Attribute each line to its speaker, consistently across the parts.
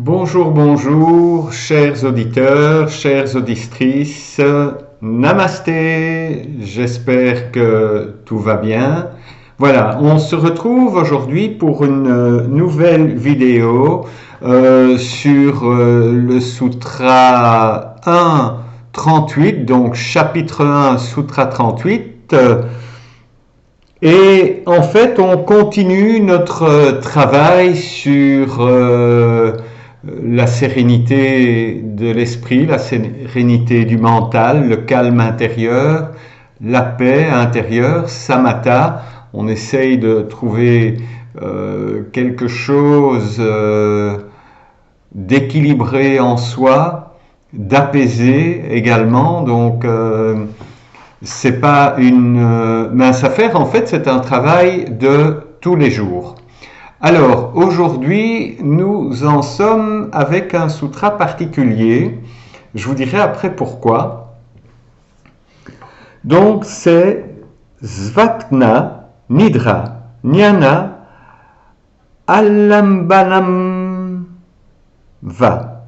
Speaker 1: Bonjour, bonjour, chers auditeurs, chères auditrices, namasté, j'espère que tout va bien. Voilà, on se retrouve aujourd'hui pour une nouvelle vidéo sur le Sutra 1.38, donc chapitre 1, Sutra 38. Et en fait, on continue notre travail sur la sérénité de l'esprit, la sérénité du mental, le calme intérieur, la paix intérieure, samatha. On essaye de trouver quelque chose d'équilibré en soi, d'apaisé également. Donc, c'est pas une mince affaire. En fait, c'est un travail de tous les jours. Alors, aujourd'hui, nous en sommes avec un sutra particulier. Je vous dirai après pourquoi. Donc, c'est Svapna Nidra Jnana Alambanam Va.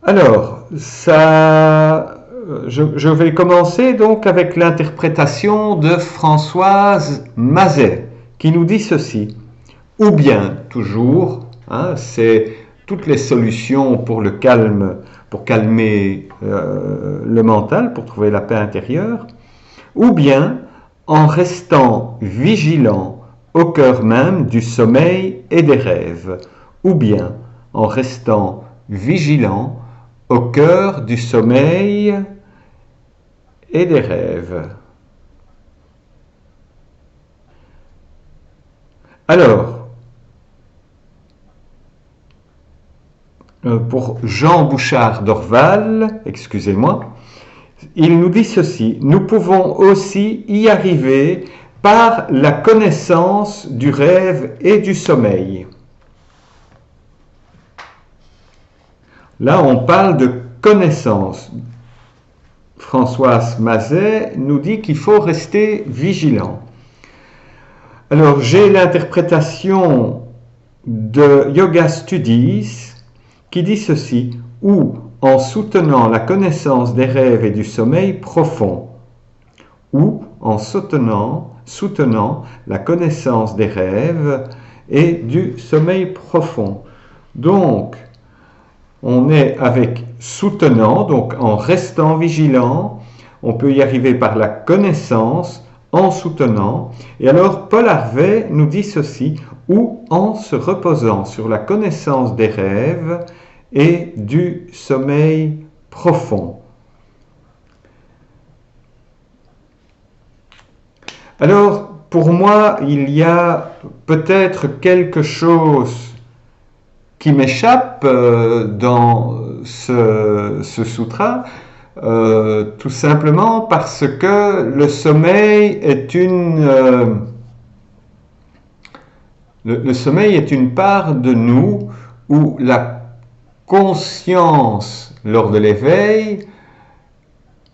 Speaker 1: Alors, je vais commencer donc avec l'interprétation de Françoise Mazet, qui nous dit ceci, ou bien toujours, c'est toutes les solutions pour le calme, pour calmer le mental, pour trouver la paix intérieure, ou bien en restant vigilant au cœur même du sommeil et des rêves, ou bien en restant vigilant au cœur du sommeil et des rêves. Alors, pour Jean Bouchard d'Orval, excusez-moi, il nous dit ceci, nous pouvons aussi y arriver par la connaissance du rêve et du sommeil. Là, on parle de connaissance. Françoise Mazet nous dit qu'il faut rester vigilant. Alors, j'ai l'interprétation de Yoga Studies qui dit ceci, ou en soutenant la connaissance des rêves et du sommeil profond, ou en soutenant la connaissance des rêves et du sommeil profond. Donc, on est avec soutenant, donc en restant vigilant, on peut y arriver par la connaissance, en soutenant. Et alors, Paul Harvey nous dit ceci, ou en se reposant sur la connaissance des rêves et du sommeil profond. Alors, pour moi, il y a peut-être quelque chose qui m'échappe dans ce sutra, tout simplement parce que le sommeil est le sommeil est une part de nous où la conscience lors de l'éveil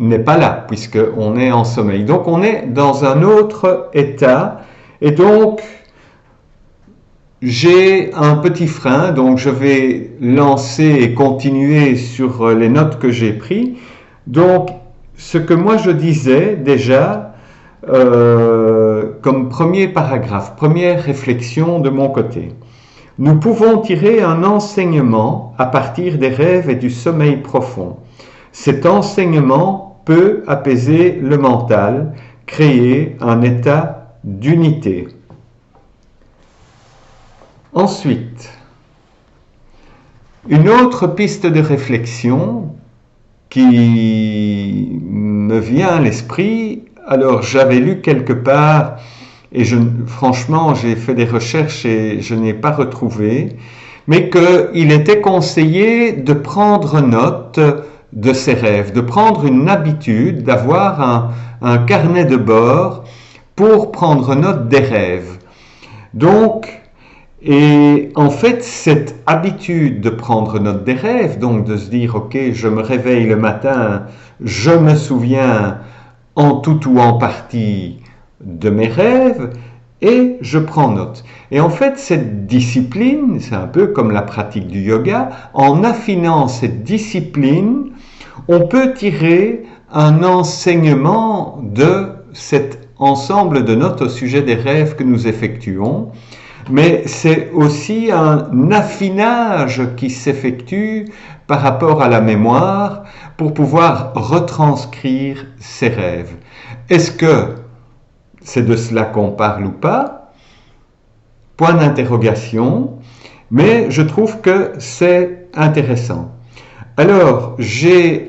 Speaker 1: n'est pas là, puisqu'on est en sommeil. Donc on est dans un autre état, et donc j'ai un petit frein, donc je vais lancer et continuer sur les notes que j'ai prises. Donc, ce que moi je disais déjà, comme premier paragraphe, première réflexion de mon côté, nous pouvons tirer un enseignement à partir des rêves et du sommeil profond. Cet enseignement peut apaiser le mental, créer un état d'unité. Ensuite, une autre piste de réflexion qui me vient à l'esprit, alors j'avais lu quelque part, et franchement j'ai fait des recherches et je n'ai pas retrouvé, mais qu'il était conseillé de prendre note de ses rêves, de prendre une habitude, d'avoir un carnet de bord pour prendre note des rêves. Donc, et en fait, cette habitude de prendre note des rêves, donc de se dire, ok, je me réveille le matin, je me souviens en tout ou en partie de mes rêves et je prends note. Et en fait, cette discipline, c'est un peu comme la pratique du yoga, en affinant cette discipline, on peut tirer un enseignement de cet ensemble de notes au sujet des rêves que nous effectuons, mais c'est aussi un affinage qui s'effectue par rapport à la mémoire pour pouvoir retranscrire ces rêves. Est-ce que c'est de cela qu'on parle ou pas? Point d'interrogation, mais je trouve que c'est intéressant. Alors, j'ai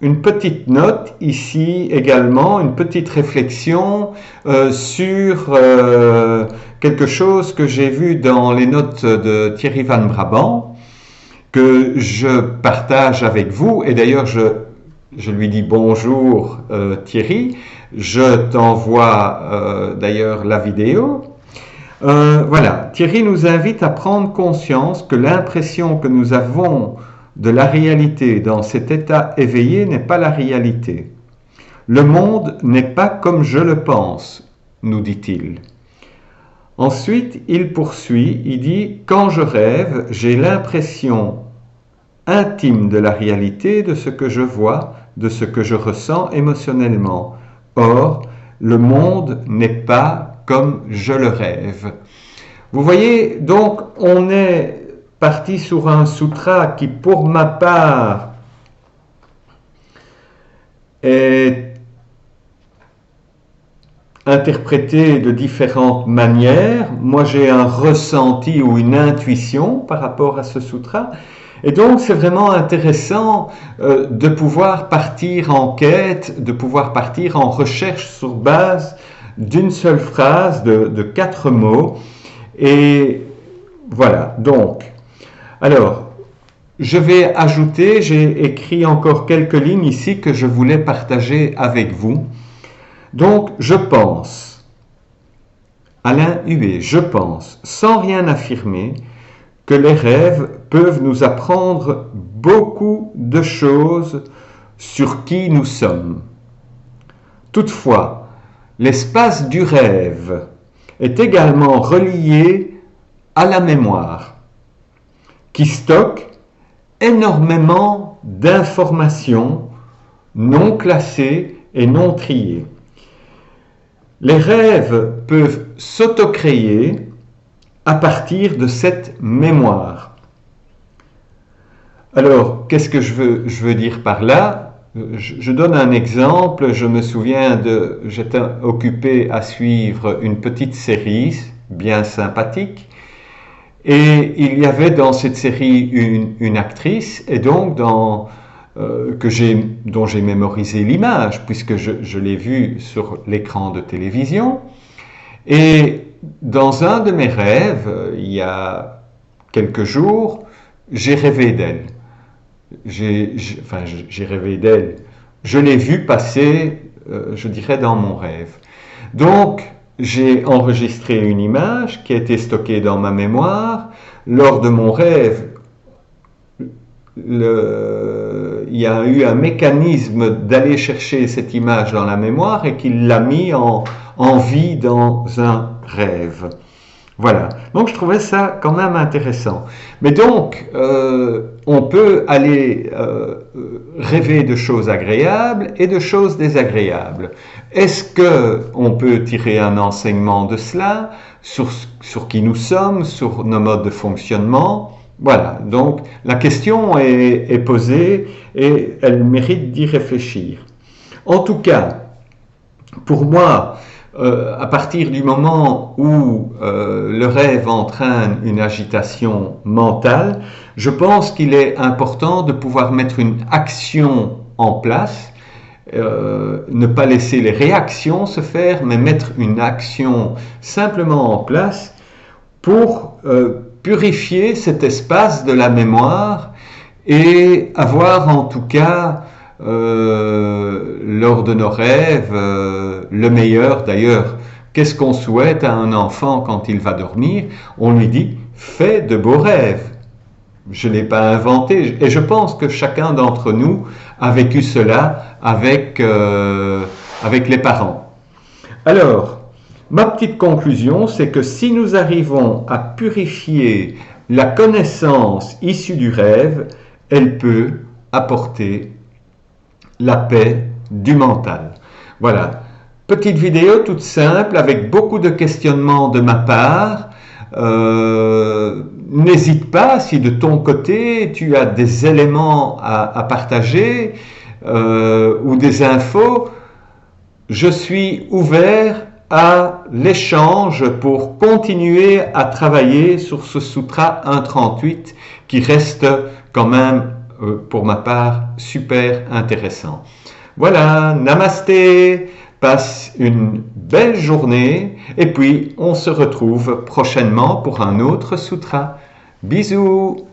Speaker 1: une petite note ici également, une petite réflexion sur quelque chose que j'ai vu dans les notes de Thierry Van Brabant, que je partage avec vous, et d'ailleurs je lui dis bonjour Thierry, je t'envoie d'ailleurs la vidéo. Voilà, Thierry nous invite à prendre conscience que l'impression que nous avons de la réalité dans cet état éveillé n'est pas la réalité. Le monde n'est pas comme je le pense, nous dit-il. Ensuite, il poursuit, il dit « Quand je rêve, j'ai l'impression intime de la réalité, de ce que je vois, de ce que je ressens émotionnellement. Or, le monde n'est pas comme je le rêve. » Vous voyez, donc, on est parti sur un sutra qui, pour ma part, est interprété de différentes manières. Moi, j'ai un ressenti ou une intuition par rapport à ce sutra. Et donc, c'est vraiment intéressant de pouvoir partir en quête, de pouvoir partir en recherche sur base d'une seule phrase de 4 mots. Et voilà, donc, alors, je vais ajouter, j'ai écrit encore quelques lignes ici que je voulais partager avec vous. Donc, je pense, Alain Huet, je pense, sans rien affirmer, que les rêves peuvent nous apprendre beaucoup de choses sur qui nous sommes. Toutefois, l'espace du rêve est également relié à la mémoire, qui stocke énormément d'informations non classées et non triées. Les rêves peuvent s'autocréer à partir de cette mémoire. Alors, qu'est-ce que je veux dire par là? Je donne un exemple. Je me souviens j'étais occupé à suivre une petite série bien sympathique. Et il y avait dans cette série une actrice, et donc dont j'ai mémorisé l'image, puisque je l'ai vue sur l'écran de télévision. Et dans un de mes rêves, il y a quelques jours, j'ai rêvé d'elle. J'ai rêvé d'elle. Je l'ai vue passer, je dirais, dans mon rêve. Donc, j'ai enregistré une image qui a été stockée dans ma mémoire. Lors de mon rêve, il y a eu un mécanisme d'aller chercher cette image dans la mémoire et qu'il l'a mis en vie dans un rêve. Voilà. Donc, je trouvais ça quand même intéressant. Mais donc, on peut aller rêver de choses agréables et de choses désagréables. Est-ce qu'on peut tirer un enseignement de cela sur qui nous sommes, sur nos modes de fonctionnement? Voilà. Donc, la question est posée et elle mérite d'y réfléchir. En tout cas, pour moi, à partir du moment où le rêve entraîne une agitation mentale, je pense qu'il est important de pouvoir mettre une action en place, ne pas laisser les réactions se faire, mais mettre une action simplement en place pour purifier cet espace de la mémoire et avoir en tout cas lors de nos rêves le meilleur. D'ailleurs, qu'est-ce qu'on souhaite à un enfant quand il va dormir? On lui dit « fais de beaux rêves ». Je ne l'ai pas inventé et je pense que chacun d'entre nous a vécu cela avec les parents. Alors, Ma petite conclusion, c'est que si nous arrivons à purifier la connaissance issue du rêve, elle peut apporter la paix du mental. Voilà, petite vidéo toute simple avec beaucoup de questionnements de ma part. N'hésite pas si de ton côté tu as des éléments à partager ou des infos. Je suis ouvert à l'échange pour continuer à travailler sur ce Sutra 1.38 qui reste quand même, pour ma part, super intéressant. Voilà, namasté, passe une belle journée et puis on se retrouve prochainement pour un autre Sutra. Bisous!